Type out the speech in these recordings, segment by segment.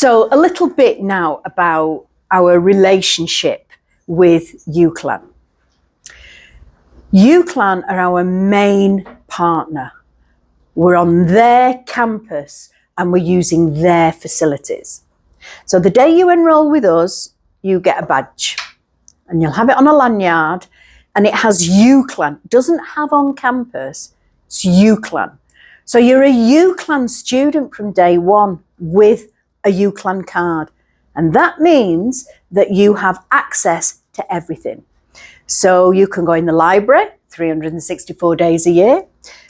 So a little bit now about our relationship with UCLan. UCLan are our main partner. We're on their campus and we're using their facilities. So the day you enroll with us, you get a badge and you'll have it on a lanyard and it has UCLan. It doesn't have OnCampus, it's UCLan. So you're a UCLan student from day one with a UCLan card. And that means that you have access to everything. So you can go in the library 364 days a year.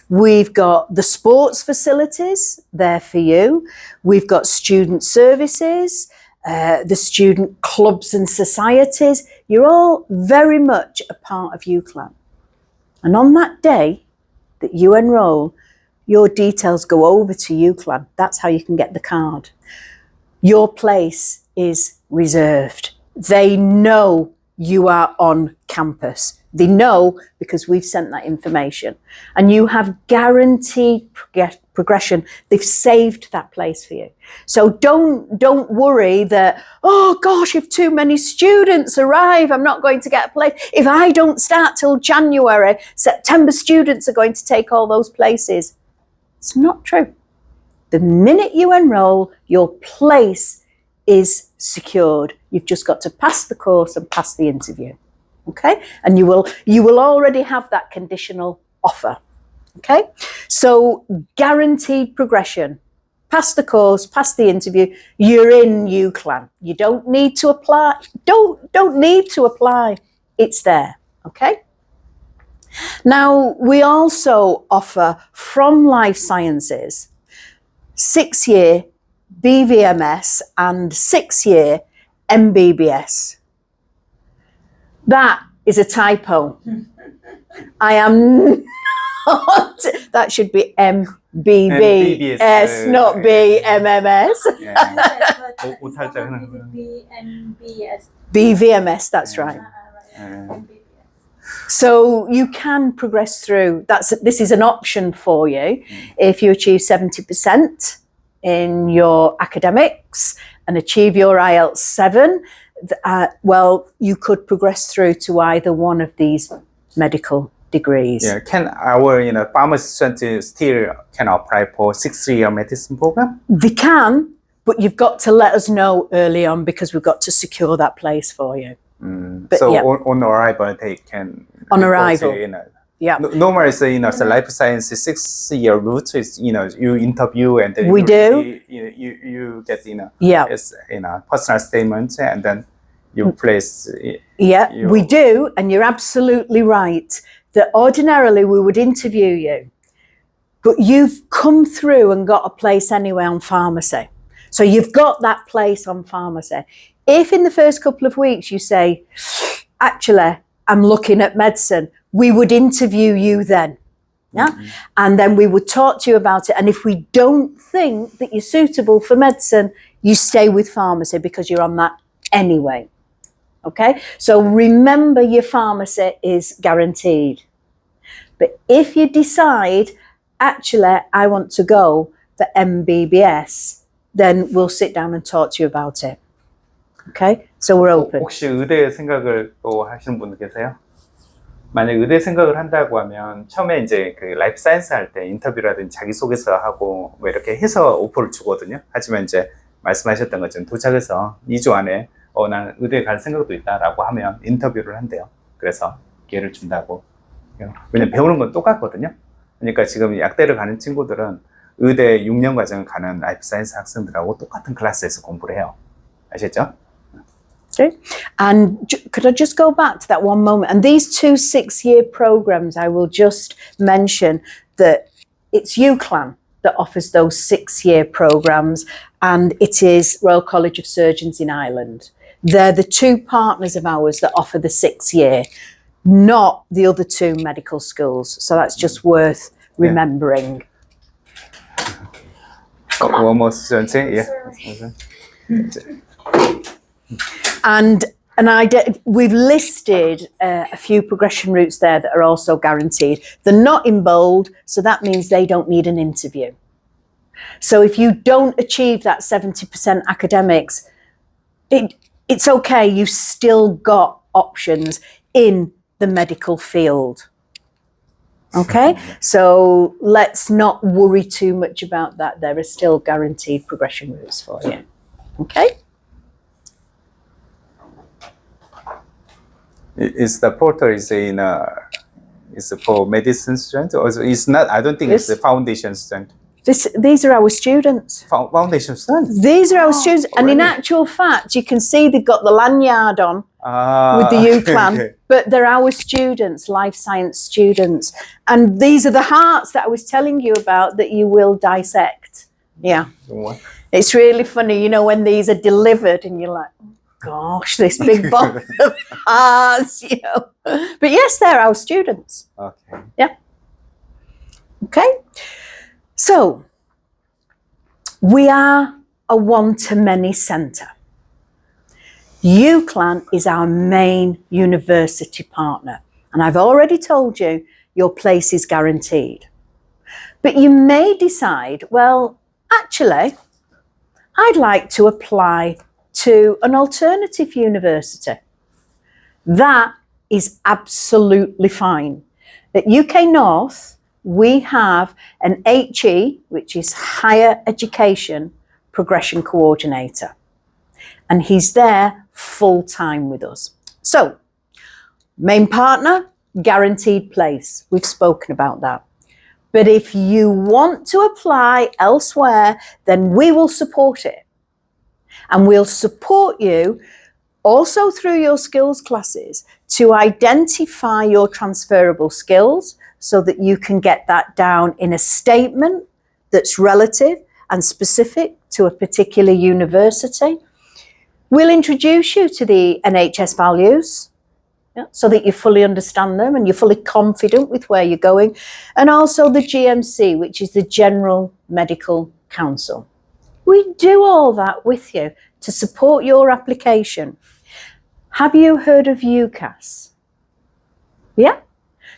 We've got the sports facilities there for you. We've got student services, the student clubs and societies. You're all very much a part of UCLan. And on that day that you enroll, your details go over to UCLan. That's how you can get the card. Your place is reserved. They know you are on campus. They know because we've sent that information. And you have guaranteed progression. They've saved that place for you. So don't worry that, oh gosh, if too many students arrive, I'm not going to get a place. If I don't start till January, September students are going to take all those places. It's not true. The minute you enroll, your place is secured. You've just got to pass the course and pass the interview. Okay? And you will already have that conditional offer. Okay? So guaranteed progression. Pass the course, pass the interview, you're in UCLan. You don't need to apply. Don't need to apply. It's there. Okay? Now, we also offer from life sciences 6-year BVMS and 6-year MBBS. That is a typo. I am not, that should be MBBS, not BMMS. BVMS, that's right. So you can progress through. This is an option for you. If you achieve 70% in your academics and achieve your IELTS 7, well, you could progress through to either one of these medical degrees. Yeah, can our pharmacy students still can apply for 6-year medicine program? They can, but you've got to let us know early on because we've got to secure that place for you. But, so yeah. on arrival they can. On arrival. Yeah. Normally, the life science 6-year route is you interview and then we you get personal statement and then you place. We do, and you're absolutely right that ordinarily we would interview you, but you've come through and got a place anyway on pharmacy, so you've got that place on pharmacy. If in the first couple of weeks you say, actually, I'm looking at medicine, we would interview you then. Yeah? Mm-hmm. And then we would talk to you about it. And if we don't think that you're suitable for medicine, you stay with pharmacy because you're on that anyway. Okay? So remember your pharmacy is guaranteed. But if you decide, actually, I want to go for MBBS, then we'll sit down and talk to you about it. Okay? So we're open. 혹시 의대 생각을 또 하시는 분들 계세요? 만약 의대 생각을 한다고 하면 처음에 이제 그 라이프 사이언스 할 때 인터뷰라든지 자기소개서 하고 뭐 이렇게 해서 오퍼를 주거든요. 하지만 이제 말씀하셨던 것처럼 도착해서 2주 안에 난 의대에 갈 생각도 있다라고 하면 인터뷰를 한대요. 그래서 기회를 준다고. 왜냐면 배우는 건 똑같거든요. 그러니까 지금 약대를 가는 친구들은 의대 6년 과정을 가는 라이프 사이언스 학생들하고 똑같은 클래스에서 공부를 해요. 아시겠죠? Okay. And could I just go back to that one moment? And these 2 6-year programs, I will just mention that it's UCLan that offers those 6-year programs, and it is Royal College of Surgeons in Ireland. They're the 2 partners of ours that offer the 6-year, not the other 2 medical schools. So that's just worth remembering. One more student, yeah. And we've listed a few progression routes there that are also guaranteed. They're not in bold, so that means they don't need an interview. So if you don't achieve that 70% academics, it's okay. You've still got options in the medical field. Okay, so let's not worry too much about that. There are still guaranteed progression routes for you. Okay. Is the portal is for medicine students, or it's not? I don't think it's the foundation student. These are our students. Foundation students. These are our students, and in actual fact, you can see they've got the lanyard on with the UCLan, okay. but they're our students, life science students, and these are the hearts that I was telling you about that you will dissect. Yeah, it's really funny, you know, when these are delivered, and you're like, oh, gosh, this big box of hearts, you know. But yes, they're our students. Okay. Yeah. Okay. So, we are a one-to-many centre. UCLan is our main university partner. And I've already told you, your place is guaranteed. But you may decide, well, actually, I'd like to apply to an alternative university. That is absolutely fine. At UK North, we have an HE, which is Higher Education Progression Coordinator. And he's there full-time with us. So, main partner, guaranteed place. We've spoken about that. But if you want to apply elsewhere, then we will support it. And we'll support you also through your skills classes to identify your transferable skills so that you can get that down in a statement that's relative and specific to a particular university. We'll introduce you to the NHS values, so that you fully understand them and you're fully confident with where you're going. And also the GMC, which is the General Medical Council. We do all that with you to support your application. Have you heard of UCAS? Yeah?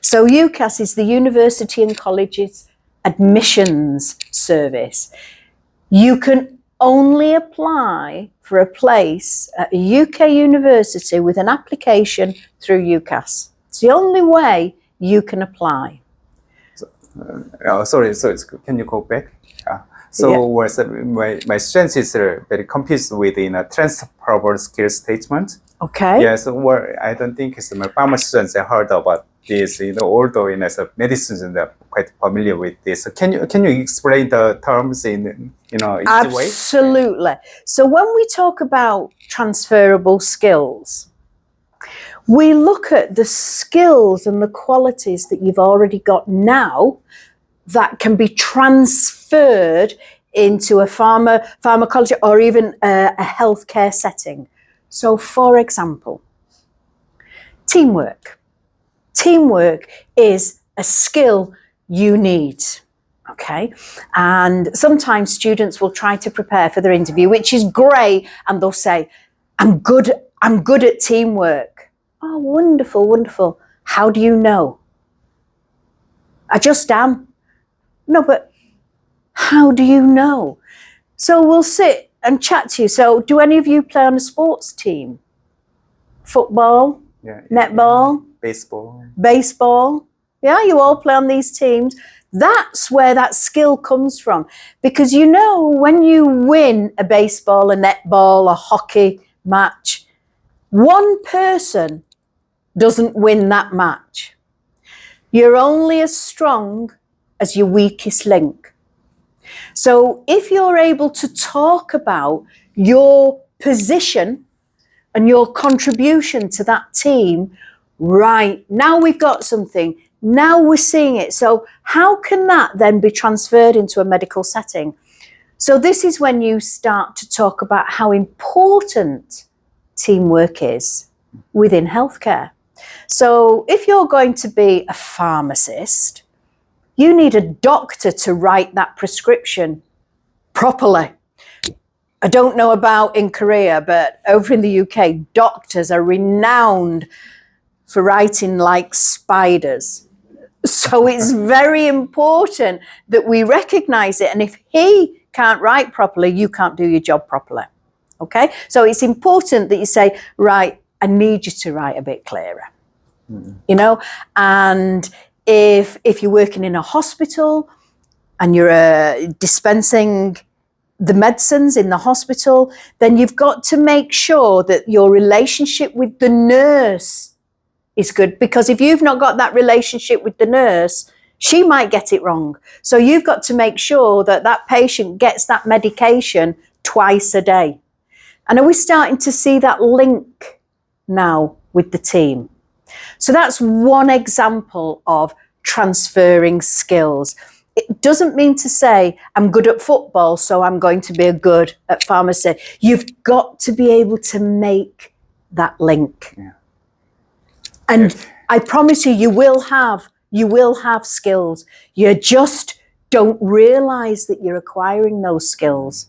So UCAS is the University and Colleges Admissions Service. You can only apply for a place at a UK university with an application through UCAS. It's the only way you can apply. Sorry, can you go back? My strength is very confused with transferable skills statement. Okay. Yeah, so I don't think my pharmacy students have heard about this, although as a medicine student, they're quite familiar with this. So can you explain the terms in easy way? Absolutely. So when we talk about transferable skills, we look at the skills and the qualities that you've already got now that can be transferred into a pharmacology or even a healthcare setting. So for example, teamwork. Teamwork is a skill you need, okay? And sometimes students will try to prepare for their interview, which is great, and they'll say, I'm good at teamwork. Oh, wonderful, wonderful. How do you know? I just am. No, but how do you know? So we'll sit and chat to you. So do any of you play on a sports team? Football? Yeah, netball? Baseball. Baseball. Yeah, you all play on these teams. That's where that skill comes from. Because when you win a baseball, a netball, a hockey match, one person doesn't win that match. You're only as strong as your weakest link. So if you're able to talk about your position and your contribution to that team, right, now we've got something, now we're seeing it. So how can that then be transferred into a medical setting? So this is when you start to talk about how important teamwork is within healthcare. So if you're going to be a pharmacist, you need a doctor to write that prescription properly. I don't know about in Korea, but over in the UK, doctors are renowned for writing like spiders. So it's very important that we recognize it. And if he can't write properly, you can't do your job properly. Okay? So it's important that you say, right, I need you to write a bit clearer. You know? And if you're working in a hospital and you're dispensing the medicines in the hospital, then you've got to make sure that your relationship with the nurse is good. Because if you've not got that relationship with the nurse, she might get it wrong. So you've got to make sure that that patient gets that medication twice a day. And are we starting to see that link now with the team? So that's one example of transferring skills. It doesn't mean to say I'm good at football, so I'm going to be good at pharmacy. You've got to be able to make that link. Yeah. And I promise you, you will have skills. You just don't realize that you're acquiring those skills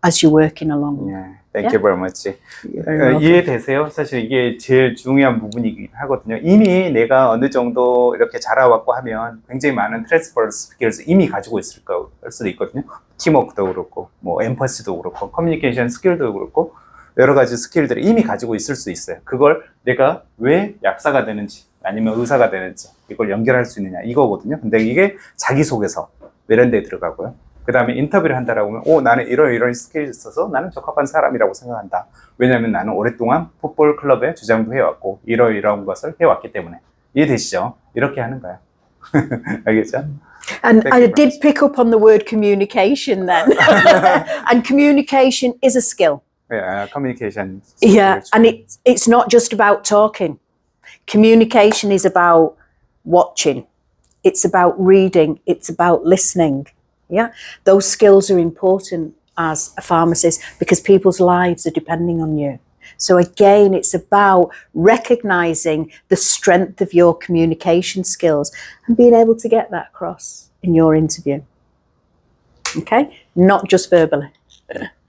as you're working along. Yeah. Thank you very much. welcome. 이해되세요? 사실 이게 제일 중요한 부분이긴 하거든요. 이미 내가 어느 정도 이렇게 자라왔고 하면 굉장히 많은 transferrable skills 이미 가지고 있을 수도 있거든요. 팀워크도 그렇고, 뭐 엠퍼시도 그렇고, 커뮤니케이션 스킬도 그렇고, 여러 가지 스킬들을 이미 가지고 있을 수 있어요. 그걸 내가 왜 약사가 되는지, 아니면 의사가 되는지, 이걸 연결할 수 있느냐, 이거거든요. 근데 이게 자기소개서, 이런 데 들어가고요. 그 다음에 인터뷰를 한다라고 하면, 나는 이런 스킬이 있어서 나는 적합한 사람이라고 생각한다. 왜냐면 나는 오랫동안 풋볼 클럽에 주장도 해왔고, 이런 것을 해왔기 때문에. 이해되시죠? 이렇게 하는 거야. 알겠죠? And I did pick up on the word communication then. And communication is a skill. Yeah, communication. Yeah, and it's not just about talking. Communication is about watching. It's about reading. It's about listening. Yeah, those skills are important as a pharmacist because people's lives are depending on you. So again, it's about recognizing the strength of your communication skills and being able to get that across in your interview. Okay, not just verbally.